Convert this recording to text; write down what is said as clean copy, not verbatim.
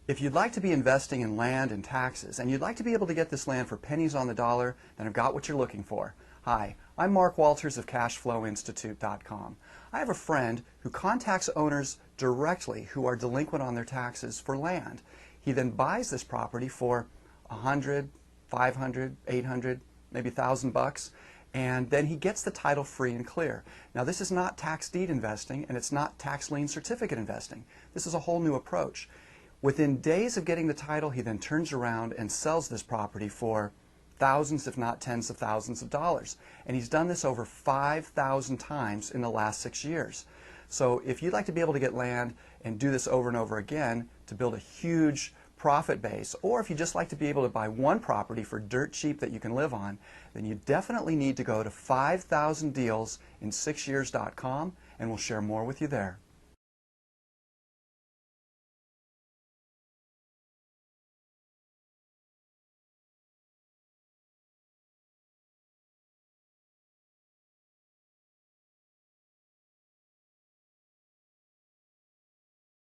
If you'd like to be investing in land and taxes, and you'd like to be able to get this land for pennies on the dollar, then I've got what you're looking for. Hi, I'm Mark Walters of CashflowInstitute.com. I have a friend who contacts owners directly who are delinquent on their taxes for land. He then buys this property for $100, $500, $800, maybe $1,000, and then he gets the title free and clear. Now, this is not tax deed investing, and it's not tax lien certificate investing. This is a whole new approach. Within days of getting the title, he then turns around and sells this property for thousands, if not tens of thousands of dollars. And he's done this over 5,000 times in the last 6 years. So if you'd like to be able to get land and do this over and over again to build a huge profit base, or if you just like to be able to buy one property for dirt cheap that you can live on, then you definitely need to go to 5000dealsin6years.com, and we'll share more with you there.